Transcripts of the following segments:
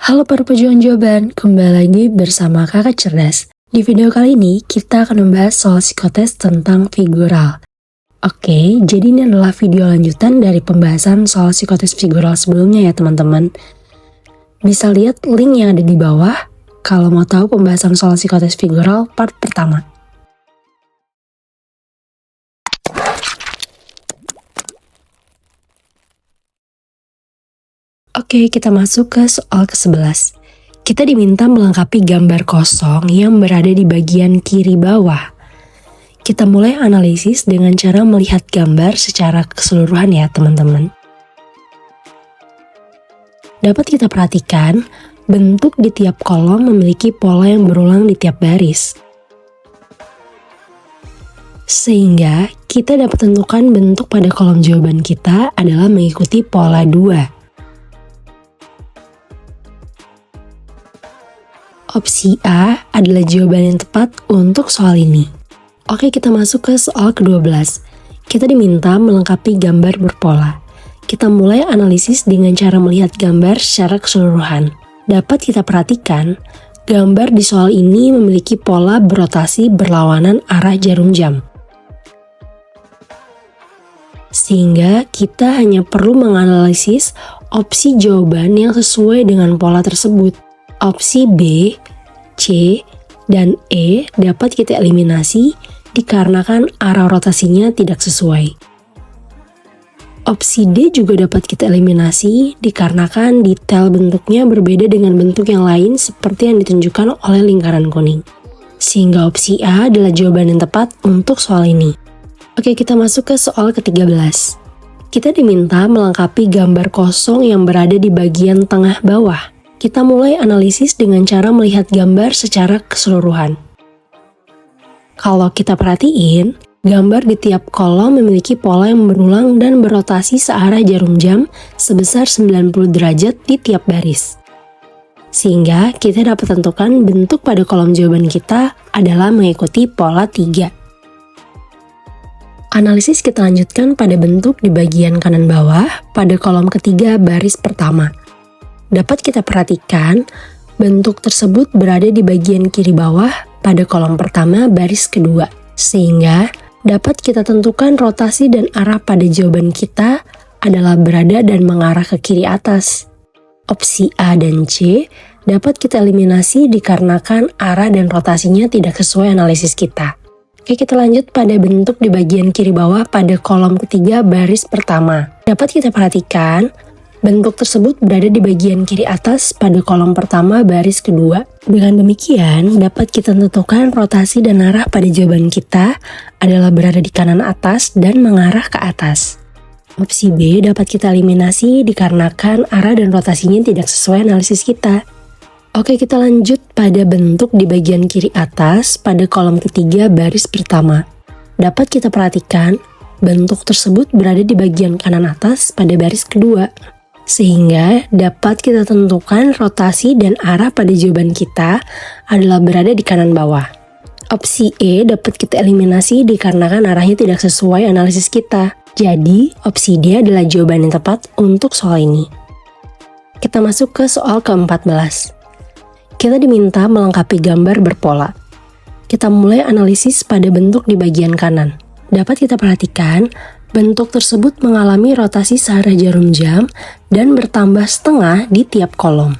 Halo para pejuang jawaban, kembali lagi bersama Kakak Cerdas. Di video kali ini, kita akan membahas soal psikotes tentang figural. Oke, jadi ini adalah video lanjutan dari pembahasan soal psikotes figural sebelumnya ya teman-teman. Bisa lihat link yang ada di bawah, kalau mau tahu pembahasan soal psikotes figural part pertama. Oke, kita masuk ke soal ke-11. Kita diminta melengkapi gambar kosong yang berada di bagian kiri bawah. Kita mulai analisis dengan cara melihat gambar secara keseluruhan ya teman-teman. Dapat kita perhatikan, bentuk di tiap kolom memiliki pola yang berulang di tiap baris. Sehingga kita dapat tentukan bentuk pada kolom jawaban kita adalah mengikuti pola 2. Opsi A adalah jawaban yang tepat untuk soal ini. Oke, kita masuk ke soal ke-12. Kita diminta melengkapi gambar berpola. Kita mulai analisis dengan cara melihat gambar secara keseluruhan. Dapat kita perhatikan, gambar di soal ini memiliki pola berotasi berlawanan arah jarum jam. Sehingga kita hanya perlu menganalisis opsi jawaban yang sesuai dengan pola tersebut. Opsi B, C, dan E dapat kita eliminasi dikarenakan arah rotasinya tidak sesuai. Opsi D juga dapat kita eliminasi dikarenakan detail bentuknya berbeda dengan bentuk yang lain seperti yang ditunjukkan oleh lingkaran kuning. Sehingga opsi A adalah jawaban yang tepat untuk soal ini. Oke, kita masuk ke soal ke-13. Kita diminta melengkapi gambar kosong yang berada di bagian tengah bawah. Kita mulai analisis dengan cara melihat gambar secara keseluruhan. Kalau kita perhatiin, gambar di tiap kolom memiliki pola yang berulang dan berotasi searah jarum jam sebesar 90 derajat di tiap baris. Sehingga kita dapat tentukan bentuk pada kolom jawaban kita adalah mengikuti pola 3. Analisis kita lanjutkan pada bentuk di bagian kanan bawah pada kolom ketiga baris pertama. Dapat kita perhatikan, bentuk tersebut berada di bagian kiri bawah pada kolom pertama baris kedua. Sehingga dapat kita tentukan rotasi dan arah pada jawaban kita adalah berada dan mengarah ke kiri atas. Opsi A dan C dapat kita eliminasi dikarenakan arah dan rotasinya tidak sesuai analisis kita. Oke, kita lanjut pada bentuk di bagian kiri bawah pada kolom ketiga baris pertama. Dapat kita perhatikan, bentuk tersebut berada di bagian kiri atas pada kolom pertama baris kedua. Dengan demikian, dapat kita tentukan rotasi dan arah pada jawaban kita adalah berada di kanan atas dan mengarah ke atas. Opsi B dapat kita eliminasi dikarenakan arah dan rotasinya tidak sesuai analisis kita. Oke, kita lanjut pada bentuk di bagian kiri atas pada kolom ketiga baris pertama. Dapat kita perhatikan, bentuk tersebut berada di bagian kanan atas pada baris kedua. Sehingga dapat kita tentukan rotasi dan arah pada jawaban kita adalah berada di kanan bawah. Opsi E dapat kita eliminasi dikarenakan arahnya tidak sesuai analisis kita. Jadi, opsi D adalah jawaban yang tepat untuk soal ini. Kita masuk ke soal ke-14. Kita diminta melengkapi gambar berpola. Kita mulai analisis pada bentuk di bagian kanan. Dapat kita perhatikan, bentuk tersebut mengalami rotasi searah jarum jam dan bertambah setengah di tiap kolom.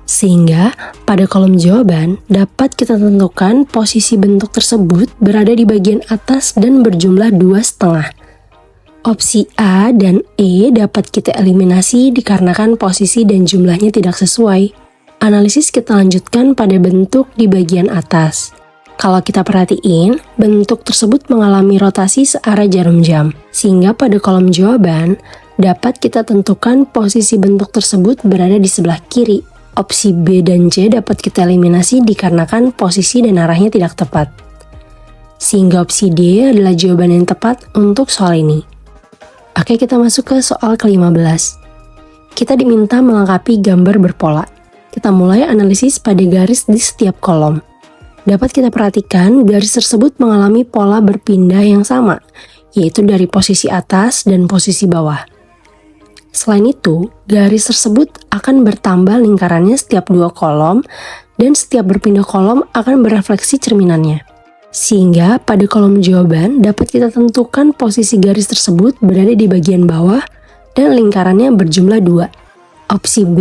Sehingga pada kolom jawaban dapat kita tentukan posisi bentuk tersebut berada di bagian atas dan berjumlah 2,5. Opsi A dan E dapat kita eliminasi dikarenakan posisi dan jumlahnya tidak sesuai. Analisis kita lanjutkan pada bentuk di bagian atas. Kalau kita perhatiin, bentuk tersebut mengalami rotasi searah jarum jam, sehingga pada kolom jawaban dapat kita tentukan posisi bentuk tersebut berada di sebelah kiri. Opsi B dan C dapat kita eliminasi dikarenakan posisi dan arahnya tidak tepat. Sehingga opsi D adalah jawaban yang tepat untuk soal ini. Oke, kita masuk ke soal ke-15. Kita diminta melengkapi gambar berpola. Kita mulai analisis pada garis di setiap kolom. Dapat kita perhatikan garis tersebut mengalami pola berpindah yang sama, yaitu dari posisi atas dan posisi bawah. Selain itu, garis tersebut akan bertambah lingkarannya setiap 2 kolom dan setiap berpindah kolom akan berefleksi cerminannya. Sehingga pada kolom jawaban dapat kita tentukan posisi garis tersebut berada di bagian bawah dan lingkarannya berjumlah 2. Opsi B,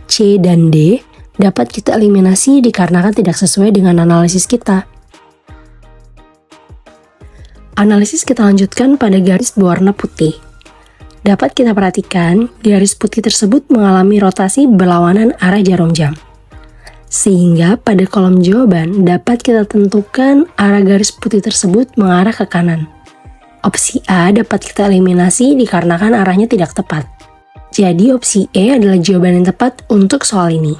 C, dan D dapat kita eliminasi dikarenakan tidak sesuai dengan analisis kita. Analisis kita lanjutkan pada garis berwarna putih. Dapat kita perhatikan, garis putih tersebut mengalami rotasi berlawanan arah jarum jam. Sehingga pada kolom jawaban dapat kita tentukan arah garis putih tersebut mengarah ke kanan. Opsi A dapat kita eliminasi dikarenakan arahnya tidak tepat. Jadi opsi E adalah jawaban yang tepat untuk soal ini.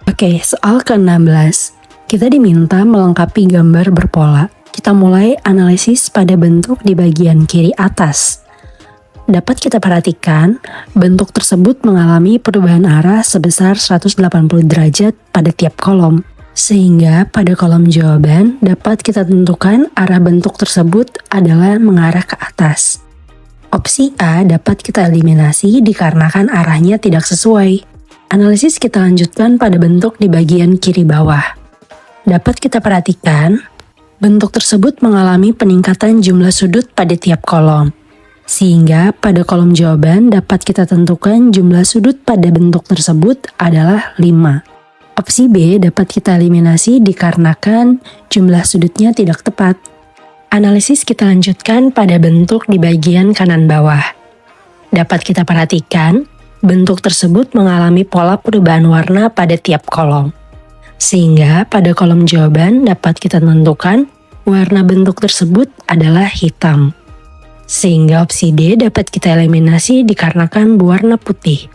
Oke, soal ke-16. Kita diminta melengkapi gambar berpola. Kita mulai analisis pada bentuk di bagian kiri atas. Dapat kita perhatikan, bentuk tersebut mengalami perubahan arah sebesar 180 derajat pada tiap kolom. Sehingga pada kolom jawaban dapat kita tentukan arah bentuk tersebut adalah mengarah ke atas. Opsi A dapat kita eliminasi dikarenakan arahnya tidak sesuai. Analisis kita lanjutkan pada bentuk di bagian kiri bawah. Dapat kita perhatikan, bentuk tersebut mengalami peningkatan jumlah sudut pada tiap kolom. Sehingga pada kolom jawaban dapat kita tentukan jumlah sudut pada bentuk tersebut adalah 5. Opsi B dapat kita eliminasi dikarenakan jumlah sudutnya tidak tepat. Analisis kita lanjutkan pada bentuk di bagian kanan bawah. Dapat kita perhatikan, bentuk tersebut mengalami pola perubahan warna pada tiap kolom. Sehingga pada kolom jawaban dapat kita tentukan warna bentuk tersebut adalah hitam. Sehingga opsi D dapat kita eliminasi dikarenakan berwarna putih.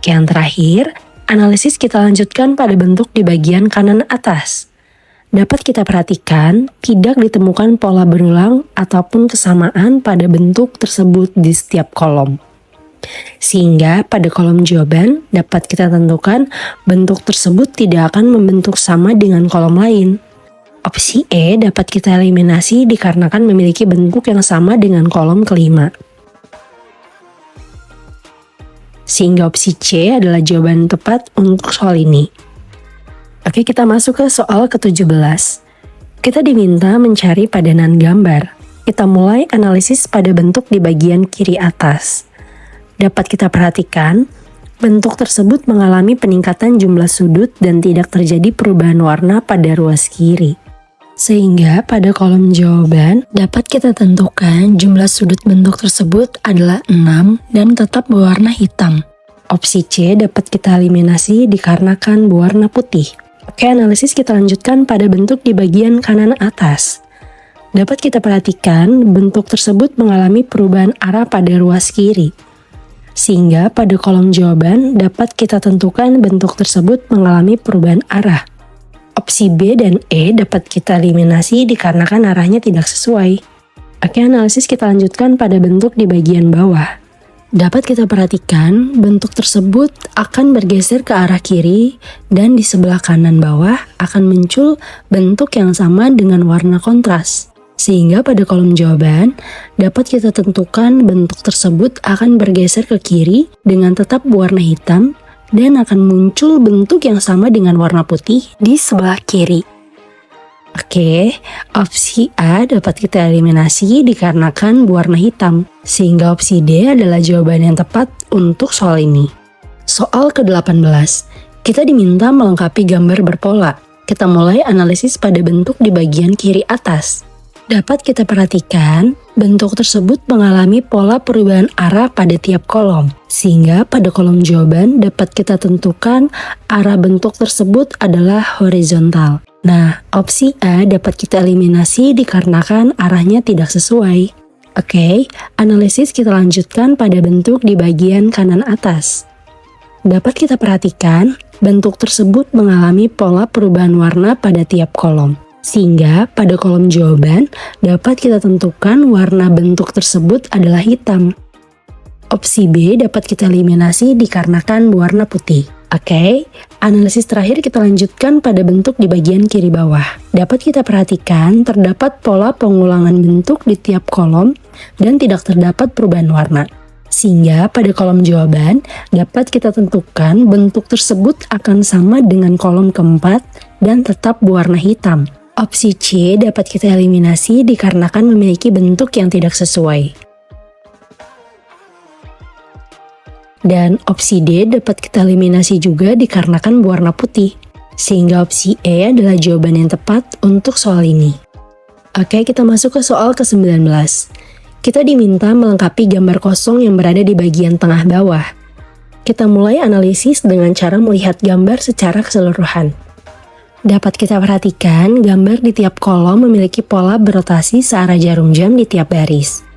Yang terakhir, analisis kita lanjutkan pada bentuk di bagian kanan atas. Dapat kita perhatikan, tidak ditemukan pola berulang ataupun kesamaan pada bentuk tersebut di setiap kolom. Sehingga pada kolom jawaban dapat kita tentukan bentuk tersebut tidak akan membentuk sama dengan kolom lain. Opsi E dapat kita eliminasi dikarenakan memiliki bentuk yang sama dengan kolom kelima. Sehingga opsi C adalah jawaban tepat untuk soal ini. Oke, kita masuk ke soal ke-17. Kita diminta mencari padanan gambar. Kita mulai analisis pada bentuk di bagian kiri atas. Dapat kita perhatikan, bentuk tersebut mengalami peningkatan jumlah sudut dan tidak terjadi perubahan warna pada ruas kiri. Sehingga pada kolom jawaban dapat kita tentukan jumlah sudut bentuk tersebut adalah 6 dan tetap berwarna hitam. Opsi C dapat kita eliminasi dikarenakan berwarna putih. Oke, analisis kita lanjutkan pada bentuk di bagian kanan atas. Dapat kita perhatikan bentuk tersebut mengalami perubahan arah pada ruas kiri. Sehingga pada kolom jawaban dapat kita tentukan bentuk tersebut mengalami perubahan arah. Opsi B dan E dapat kita eliminasi dikarenakan arahnya tidak sesuai. Oke, analisis kita lanjutkan pada bentuk di bagian bawah. Dapat kita perhatikan, bentuk tersebut akan bergeser ke arah kiri dan di sebelah kanan bawah akan muncul bentuk yang sama dengan warna kontras. Sehingga pada kolom jawaban, dapat kita tentukan bentuk tersebut akan bergeser ke kiri dengan tetap berwarna hitam dan akan muncul bentuk yang sama dengan warna putih di sebelah kiri. Oke, opsi A dapat kita eliminasi dikarenakan berwarna hitam, sehingga opsi D adalah jawaban yang tepat untuk soal ini. Soal ke-18, kita diminta melengkapi gambar berpola. Kita mulai analisis pada bentuk di bagian kiri atas. Dapat kita perhatikan, bentuk tersebut mengalami pola perubahan arah pada tiap kolom. Sehingga pada kolom jawaban dapat kita tentukan arah bentuk tersebut adalah horizontal. Nah, opsi A dapat kita eliminasi dikarenakan arahnya tidak sesuai. Oke, analisis kita lanjutkan pada bentuk di bagian kanan atas. Dapat kita perhatikan, bentuk tersebut mengalami pola perubahan warna pada tiap kolom. Sehingga pada kolom jawaban dapat kita tentukan warna bentuk tersebut adalah hitam. Opsi B dapat kita eliminasi dikarenakan warna putih. Oke, analisis terakhir kita lanjutkan pada bentuk di bagian kiri bawah. Dapat kita perhatikan terdapat pola pengulangan bentuk di tiap kolom dan tidak terdapat perubahan warna. Sehingga pada kolom jawaban dapat kita tentukan bentuk tersebut akan sama dengan kolom keempat dan tetap berwarna hitam. Opsi C dapat kita eliminasi dikarenakan memiliki bentuk yang tidak sesuai. Dan opsi D dapat kita eliminasi juga dikarenakan berwarna putih. Sehingga opsi E adalah jawaban yang tepat untuk soal ini. Oke, kita masuk ke soal ke-19. Kita diminta melengkapi gambar kosong yang berada di bagian tengah bawah. Kita mulai analisis dengan cara melihat gambar secara keseluruhan. Dapat kita perhatikan, gambar di tiap kolom memiliki pola berotasi searah jarum jam di tiap baris.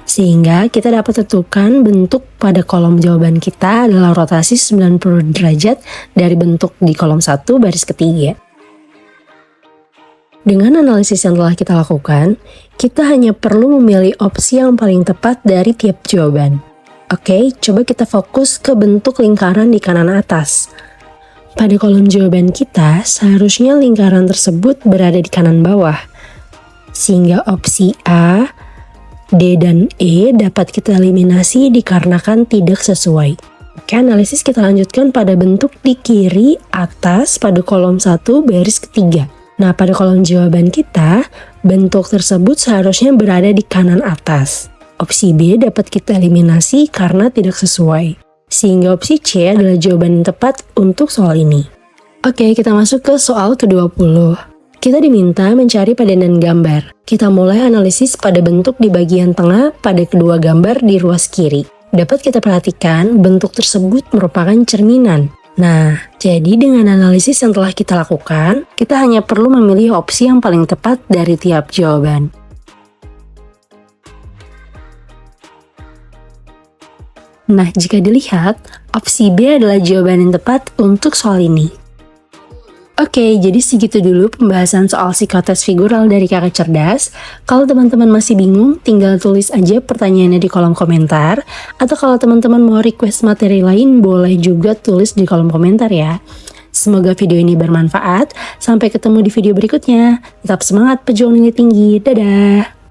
Sehingga kita dapat tentukan bentuk pada kolom jawaban kita adalah rotasi 90 derajat dari bentuk di kolom 1 baris ketiga. Dengan analisis yang telah kita lakukan, kita hanya perlu memilih opsi yang paling tepat dari tiap jawaban. Oke, coba kita fokus ke bentuk lingkaran di kanan atas. Pada kolom jawaban kita, seharusnya lingkaran tersebut berada di kanan bawah. Sehingga opsi A, D, dan E dapat kita eliminasi dikarenakan tidak sesuai. Oke, analisis kita lanjutkan pada bentuk di kiri atas pada kolom 1 baris ketiga. Nah, pada kolom jawaban kita, bentuk tersebut seharusnya berada di kanan atas. Opsi B dapat kita eliminasi karena tidak sesuai. Sehingga opsi C adalah jawaban yang tepat untuk soal ini. Oke, kita masuk ke soal ke-20. Kita diminta mencari padanan gambar. Kita mulai analisis pada bentuk di bagian tengah pada kedua gambar di ruas kiri. Dapat kita perhatikan bentuk tersebut merupakan cerminan. Nah, jadi dengan analisis yang telah kita lakukan, kita hanya perlu memilih opsi yang paling tepat dari tiap jawaban. Nah, jika dilihat, opsi B adalah jawaban yang tepat untuk soal ini. Oke, jadi segitu dulu pembahasan soal psikotes figural dari Kakak Cerdas. Kalau teman-teman masih bingung, tinggal tulis aja pertanyaannya di kolom komentar. Atau kalau teman-teman mau request materi lain, boleh juga tulis di kolom komentar ya. Semoga video ini bermanfaat. Sampai ketemu di video berikutnya. Tetap semangat, pejuang nilai tinggi. Dadah!